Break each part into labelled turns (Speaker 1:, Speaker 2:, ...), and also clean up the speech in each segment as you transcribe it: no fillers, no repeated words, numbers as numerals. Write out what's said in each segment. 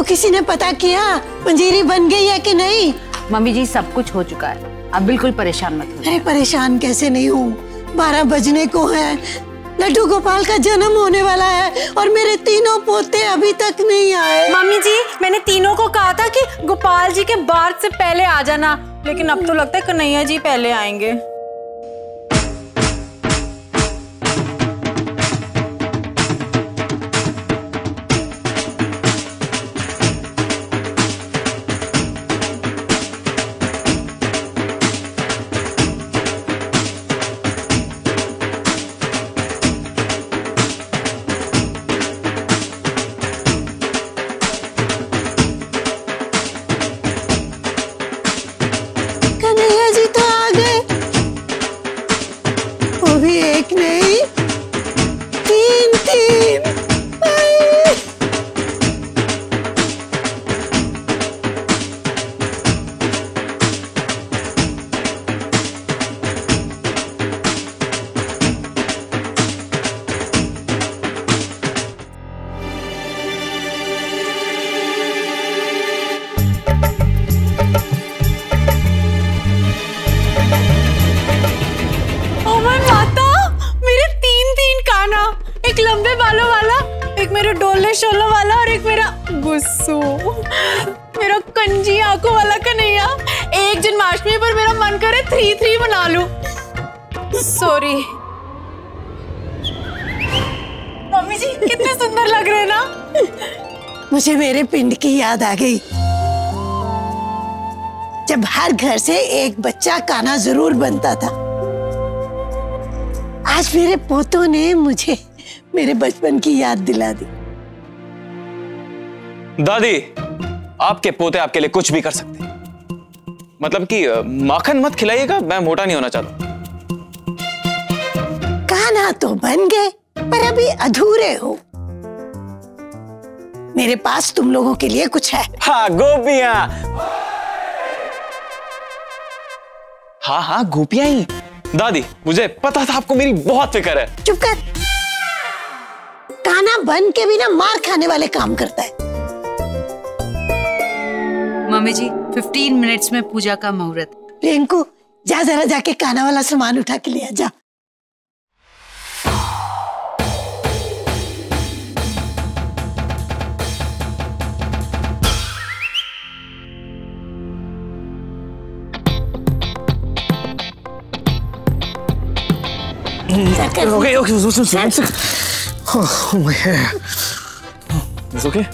Speaker 1: किसी ने पता किया मंजीरी बन गई है कि नहीं?
Speaker 2: मम्मी जी सब कुछ हो चुका है, अब बिल्कुल परेशान मत हो।
Speaker 1: अरे परेशान कैसे नहीं हूँ, 12 बजने को है, लड्डू गोपाल का जन्म होने वाला है और मेरे तीनों पोते अभी तक नहीं आए।
Speaker 3: मम्मी जी मैंने तीनों को कहा था कि गोपाल जी के बार्थ से पहले आ जाना, लेकिन अब तो लगता है कन्हैया जी पहले आएंगे।
Speaker 1: एक नहीं 3
Speaker 3: एक लंबे बालों वाला, एक मेरे डोले शोलों वाला और एक मेरा गुस्सू, मेरा कंजी आंखों वाला कन्हैया। एक जन्माष्टमी पर मेरा मन करे 3-3 बना लूं। सॉरी मम्मी जी, कितने सुंदर लग रहे हैं ना।
Speaker 1: मुझे मेरे पिंड की याद आ गई, जब हर घर से एक बच्चा कान्हा जरूर बनता था। आज मेरे पोतों ने मुझे मेरे बचपन की याद दिला दी।
Speaker 4: दादी, आपके पोते आपके लिए कुछ भी कर सकते हैं, मतलब कि माखन मत खिलाइएगा, मैं मोटा नहीं होना चाहता।
Speaker 1: कान्हा तो बन गए पर अभी अधूरे हो। मेरे पास तुम लोगों के लिए कुछ है।
Speaker 4: हाँ, गोपियां। हाँ गोपियां ही। दादी, मुझे पता था आपको मेरी बहुत फिक्र है।
Speaker 1: चुप कर। कान्हा बन के भी ना मार खाने वाले काम करता है।
Speaker 2: मम्मी जी 15 मिनट्स में पूजा का मुहूर्त।
Speaker 1: रिंकू, जा जरा जाके कान्हा वाला सामान उठा के ले आ जा।
Speaker 4: Okay. Oh my hair. It's okay.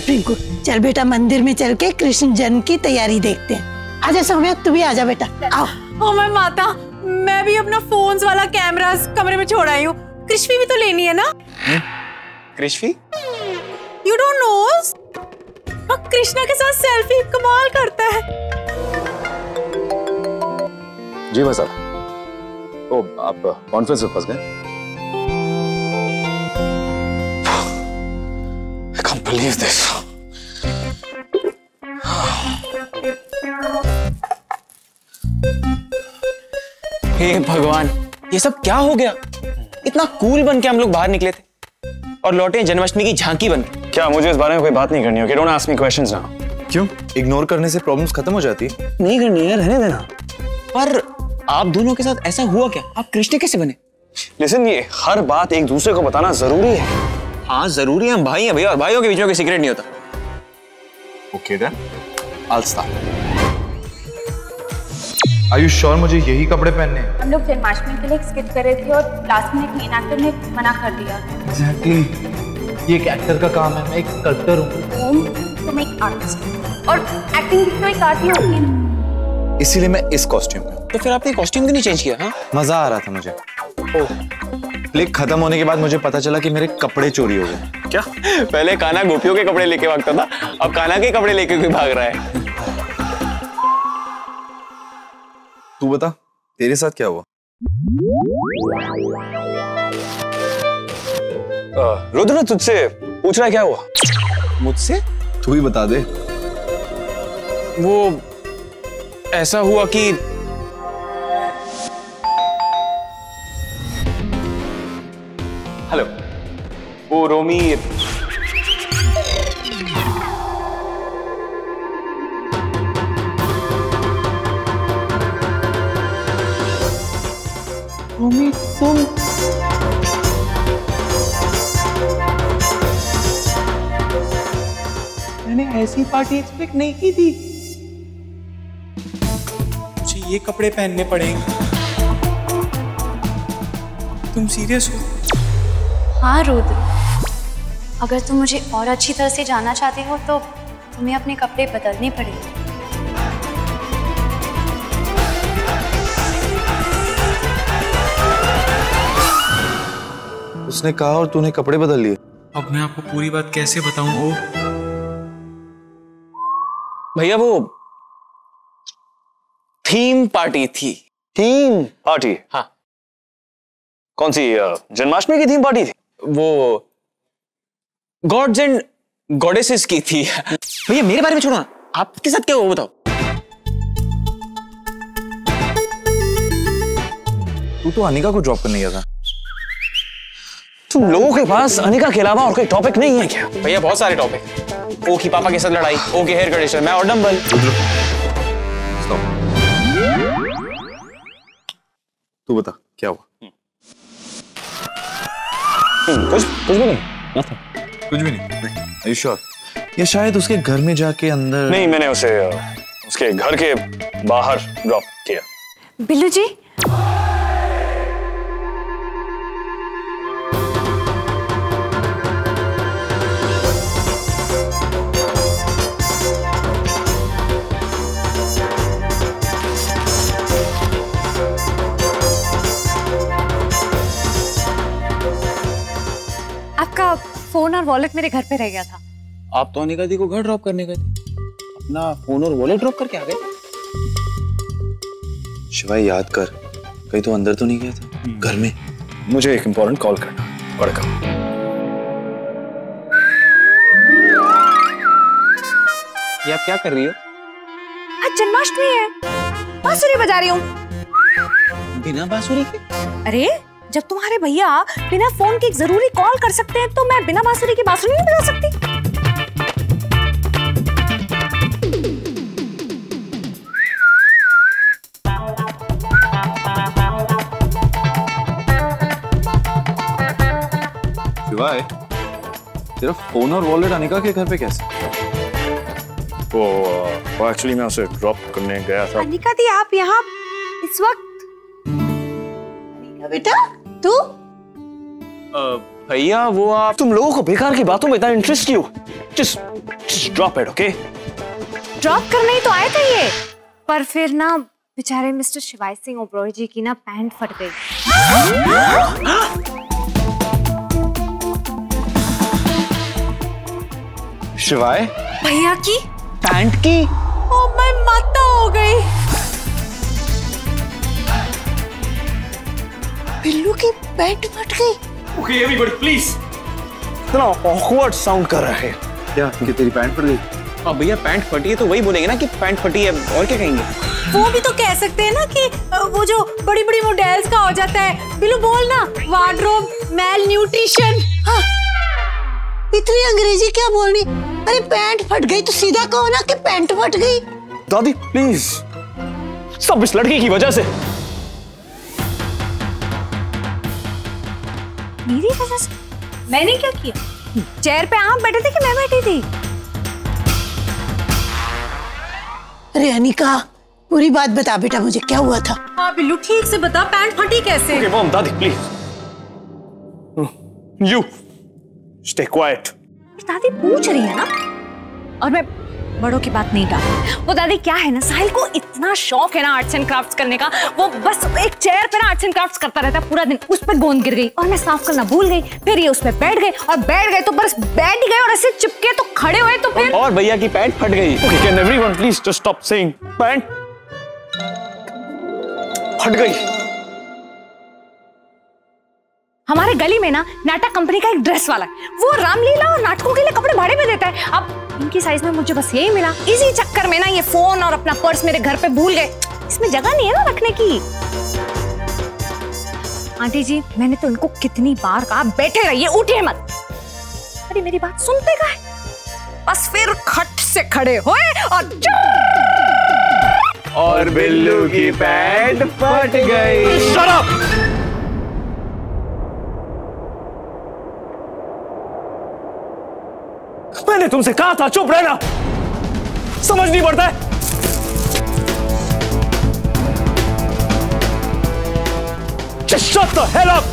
Speaker 1: Rinku, चल बेटा, मंदिर में चल के कृष्ण जन्म की तैयारी देखते हैं। आजा सौम्या, तू भी आजा बेटा, आओ।
Speaker 3: ओ मैं माता, मैं भी अपना फोन्स वाला कैमरा कमरे में छोड़ आई हूँ। कृष्वी भी तो लेनी है ना?
Speaker 4: Krishvi?
Speaker 3: You don't know? Krishna के साथ सेल्फी कमाल करता है।
Speaker 5: जी भाई साहब। ओ, आप कॉन्फ्रेंस में फंस गए?
Speaker 4: I can't believe this. हे भगवान, ये सब क्या हो गया? इतना कूल बन के हम लोग बाहर निकले थे और लौटे जन्माष्टमी की झांकी बन के।
Speaker 5: क्या मुझे इस बारे में कोई बात नहीं करनी होगी? Don't ask me questions now. क्यों? इग्नोर करने से प्रॉब्लम्स खत्म हो जाती है?
Speaker 4: नहीं करनी है, रहने देना। पर आप दोनों के साथ ऐसा हुआ क्या? आप कृष्ण कैसे बने?
Speaker 5: लिसन, ये हर बात एक दूसरे को बताना जरूरी है।
Speaker 4: हाँ जरूरी है, हम भाई हैं भैया, और भाइयों के बीच में कोई सीक्रेट नहीं होता।
Speaker 5: Okay then, I'll start.
Speaker 6: Are you sure मुझे यही कपड़े पहनने हैं?
Speaker 7: हम लोग जन्माष्टमी के लिए स्किट कर रहे थे और लास्ट मिनट मेन एक्टर ने मना कर दिया।
Speaker 6: Exactly. ये एक एक्टर का काम है, मैं एक स्कल्प्टर हूँ।
Speaker 7: ओम, तुम एक आर्टिस्ट हो और एक्टिंग भी तो एक आर्ट ही होती है।
Speaker 5: इसीलिए मैं इस कॉस्ट्यूम में।
Speaker 4: तो फिर आपने कॉस्ट्यूम क्यों नहीं चेंज किया? हाँ,
Speaker 5: मजा आ रहा था मुझे।
Speaker 4: ओह,
Speaker 5: प्ले खत्म होने के बाद मुझे पता चला कि मेरे कपड़े चोरी हो गए।
Speaker 4: क्या? पहले कान्हा गोपियों के कपड़े लेके भागता था, अब कान्हा के कपड़े लेके कोई भाग रहा है।
Speaker 5: तू बता, तेरे साथ क्या हुआ?
Speaker 4: रुद्र तुझसे पूछ रहा है क्या हुआ? मुझसे?
Speaker 5: तू ही बता दे।
Speaker 4: वो ऐसा हुआ कि हेलो, वो रोमी तुम मैंने ऐसी पार्टी एक्सपेक्ट नहीं की थी। मुझे ये कपड़े पहनने पड़ेंगे। तुम सीरियस हो?
Speaker 7: हाँ रुद्र, अगर तुम मुझे और अच्छी तरह से जानना चाहते हो तो तुम्हें अपने कपड़े बदलने पड़ेंगे।
Speaker 5: उसने कहा और तूने कपड़े बदल लिए।
Speaker 4: अब मैं आपको पूरी बात कैसे बताऊं? भैया वो थीम पार्टी थी।
Speaker 5: Theme party?
Speaker 4: हाँ।
Speaker 5: कौन सी? जन्माष्टमी की थीम पार्टी थी?
Speaker 4: वो गॉड्स एंड गॉडेसेस की थी। भैया मेरे बारे में छोड़ो ना, आपके साथ क्या हुआ बताओ।
Speaker 5: तू तो अनिका को ड्रॉप करने गया था।
Speaker 4: तुम लोगों के पास अनिका के अलावा और कोई टॉपिक नहीं है क्या? भैया बहुत सारे टॉपिक। ओ की पापा के साथ लड़ाई, ओ के हेयर कंडीशनर, मैं और डंबल।
Speaker 5: तू बता क्या हुआ?
Speaker 4: कुछ भी नहीं।
Speaker 5: कुछ भी नहीं। Are you sure? या शायद उसके घर में जाके अंदर?
Speaker 8: नहीं, मैंने उसे उसके घर के बाहर ड्रॉप किया।
Speaker 7: बिल्लू जी, आपका फोन और वॉलेट मेरे घर पे रह गया था।
Speaker 4: आप तो अनिका दी को घर ड्रॉप करने गए थे, अपना फोन और वॉलेट ड्रॉप करके आ गए।
Speaker 5: शिवाय याद कर, कहीं तो अंदर तो नहीं गया था घर में?
Speaker 8: मुझे एक इंपॉर्टेंट कॉल करना पड़ेगा।
Speaker 4: ये आप क्या कर रही हो?
Speaker 7: आज जन्माष्टमी है, बांसुरी बजा रही हूँ।
Speaker 4: बिना बांसुरी के?
Speaker 7: अरे जब तुम्हारे भैया बिना फोन के एक जरूरी कॉल कर सकते हैं तो मैं बिना बांसुरी की बांसुरी नहीं बजा सकती।
Speaker 5: शिवाय, तेरा फोन और वॉलेट अनिका के घर पे कैसे?
Speaker 8: वो एक्चुअली मैं उसे ड्रॉप करने गया था।
Speaker 7: अनिका दी, आप यहाँ इस वक्त?
Speaker 1: बेटा तू?
Speaker 4: भैया वो आप
Speaker 8: तुम लोगों को बेकार की बातों में इतना इंटरेस्ट क्यों? Just drop it, okay?
Speaker 7: Drop करने ही तो आए थे ये, पर फिर ना बेचारे मिस्टर शिवाय सिंह ओबरॉय जी की ना पैंट फट गई।
Speaker 5: शिवाय,
Speaker 7: भैया की
Speaker 4: पैंट की?
Speaker 3: ओ मैं माता हो गई।
Speaker 1: बिल्लू की पैंट फट गई।
Speaker 8: Okay, everybody, please. इतना awkward साउंड कर रहा है।
Speaker 5: क्या कि तेरी पैंट फट गई?
Speaker 4: अब भैया पैंट फटी है तो वही बोलेंगे ना कि पैंट फटी है, और क्या कहेंगे?
Speaker 3: वो भी तो कह सकते हैं ना कि वो जो बड़ी बड़ी मॉडल्स का हो जाता है। बिल्लू बोल ना, वार्डरोब मेल न्यूट्रिशन।
Speaker 1: हाँ, इतनी अंग्रेजी क्या बोलनी? अरे पैंट फट गई तो सीधा कहो ना कि पैंट फट गई।
Speaker 8: दादी प्लीज, सब इस लड़की की वजह से।
Speaker 7: मेरी वजह से? मैंने क्या किया? चेयर पे आप बैठे थे कि मैं बैठी थी?
Speaker 1: अरे अनिका, पूरी बात बता बेटा, मुझे क्या हुआ था?
Speaker 3: हाँ बिल्लू ठीक से बता, पैंट फटी कैसे?
Speaker 8: Okay, मॉम, दादी प्लीज, you stay quiet.
Speaker 7: दादी पूछ रही है ना।
Speaker 9: और मैं बड़ों की बात नहीं डालती। वो दादी क्या है ना, साहिल को इतना शौक है ना आर्ट्स एंड क्राफ्ट्स करने का, वो बस एक चेयर पे ना आर्ट्स एंड क्राफ्ट्स करता रहता है पूरा दिन। उस पर गोंद गिर गई और मैं साफ करना भूल गई, फिर ये उस पर बैठ गए और बैठ गए तो बस बैठ ही गए और ऐसे चिपके तो खड़े हुए तो फिर
Speaker 4: और भैया की पैंट फट गई।
Speaker 5: Okay, can everyone please just stop saying pant फट गई।
Speaker 9: हमारे गली में ना नाटक कंपनी का एक ड्रेस वाला है, वो रामलीला और नाटकों के लिए कपड़े भाड़े में देता है। अब इनकी साइज में मुझे बस यही मिला, इसी चक्कर में ना ये फोन और अपना पर्स मेरे घर पे भूल गए। इसमें जगह नहीं है ना रखने की। आंटी जी मैंने तो इनको कितनी बार कहा बैठे रहिए, उठिए मत। अरे मेरी बात सुनते का है, बस फिर खट से खड़े हुए
Speaker 4: और बिल्लू की पैंट फट गई।
Speaker 5: Shut up! मैंने तुमसे कहा था चुप रहना, समझ नहीं पड़ता है। Just shut the hell up!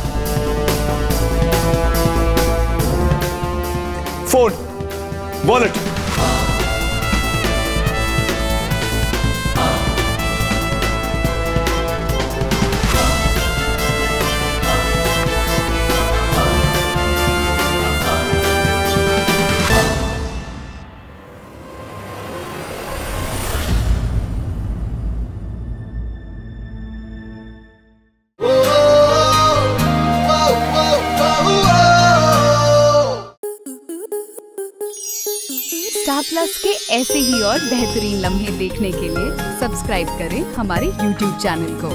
Speaker 5: Phone, wallet.
Speaker 2: Star plus के ऐसे ही और बेहतरीन लम्हे देखने के लिए सब्सक्राइब करें हमारे YouTube चैनल को।